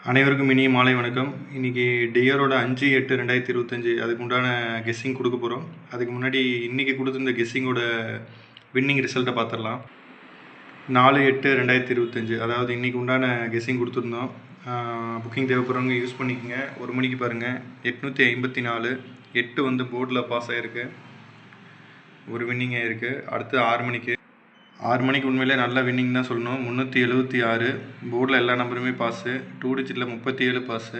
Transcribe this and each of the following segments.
அனைவருக்கும் இனிய மாலை வணக்கம். இன்றைக்கி டியரோட 5/8/2025 அதுக்கு உண்டான கெஸ்ஸிங் கொடுக்க போகிறோம். அதுக்கு முன்னாடி இன்றைக்கி கொடுத்துருந்த கெஸ்ஸிங்கோட வின்னிங் ரிசல்ட்டை பார்த்துடலாம். 4/8/2025 அதாவது இன்றைக்கி உண்டான கெஸ்ஸிங் கொடுத்துருந்தோம். புக்கிங் தேவைப்படுறவங்க யூஸ் பண்ணிக்கோங்க. 1 மணிக்கு பாருங்கள், 854. 8 வந்து போர்டில் பாஸ் ஆகிருக்கு, ஒரு வின்னிங் ஆகிருக்கு. அடுத்து 6 மணிக்கு உண்மையிலே நல்ல வின்னிங் தான் சொல்லணும். 376 போர்டில் எல்லா நம்பருமே பாஸு. 2 டிஜிட்டில் 37 பாஸு.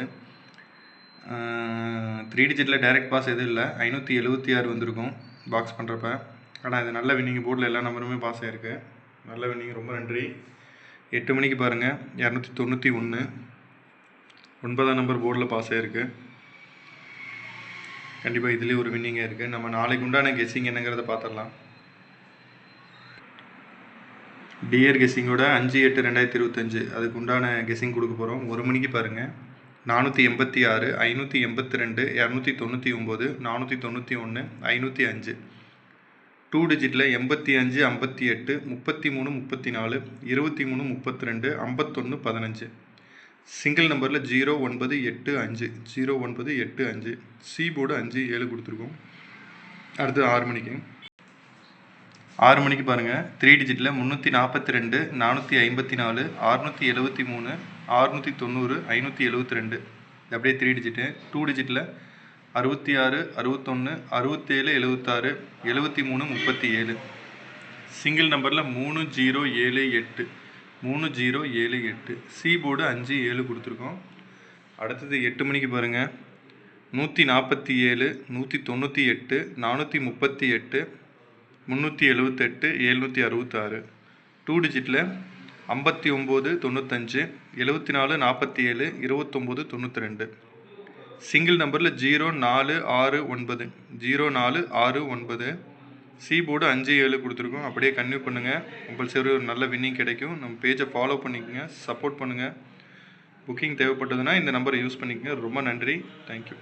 3 டிஜிட்டில் டைரக்ட் பாஸ் எதுவும் இல்லை. 576 வந்திருக்கும் பாக்ஸ் பண்ணுறப்ப. ஆனால் இது நல்ல வின்னிங், போர்டில் எல்லா நம்பருமே பாஸ் ஆகிருக்கு. நல்ல வின்னிங், ரொம்ப நன்றி. 8 மணிக்கு பாருங்கள், 291. 9ஆம் நம்பர் போர்டில் பாஸ் ஆகிருக்கு. கண்டிப்பாக இதுலேயும் ஒரு வின்னிங்காக இருக்குது. நம்ம நாளைக்கு உண்டான கெஸ்ஸிங் என்னங்கிறத பார்த்துடலாம். டியர் கெஸ்ஸிங்கோட 5/8/2025 அதுக்கு உண்டான கெஸ்ஸிங் கொடுக்க போகிறோம். 1 மணிக்கு பாருங்கள், 486, 582, 299, 491, 505. 2 டிஜிட்டில் 85, 58, 33, 34, 23, 32, 51, 15. சிங்கிள் நம்பரில் 0985, 0985. சி போர்டு 5, 7 கொடுத்துருக்கோம். அடுத்து 6 மணிக்கு பாருங்கள், 3 டிஜிட்டில் 342, 454, 673, 690, 572. அப்படியே 3 டிஜிட்டு. 2 டிஜிட்டில் 66, 61, 67, 76, 73, 37. சிங்கிள் நம்பரில் 3078, 3078. சி போர்டு 5, 7 கொடுத்துருக்கோம். அடுத்தது 8 மணிக்கு பாருங்கள், 147, 198, 438, 378, 766. 2 டிஜிட்டில் 59, 95, 74, 47, 29, 92. சிங்கிள் நம்பரில் 0469, 0469. சி போர்டு 5, 7 கொடுத்துருக்கோம். அப்படியே கன்டினியூ பண்ணுங்கள். கம்பல்சரி ஒரு நல்ல வின்னிங் கிடைக்கும். நம்ம பேஜை ஃபாலோ பண்ணிக்கோங்க, சப்போர்ட் பண்ணுங்கள். புக்கிங் தேவைப்பட்டதுன்னா இந்த நம்பரை யூஸ் பண்ணிக்கோங்க. ரொம்ப நன்றி, தேங்க்யூ.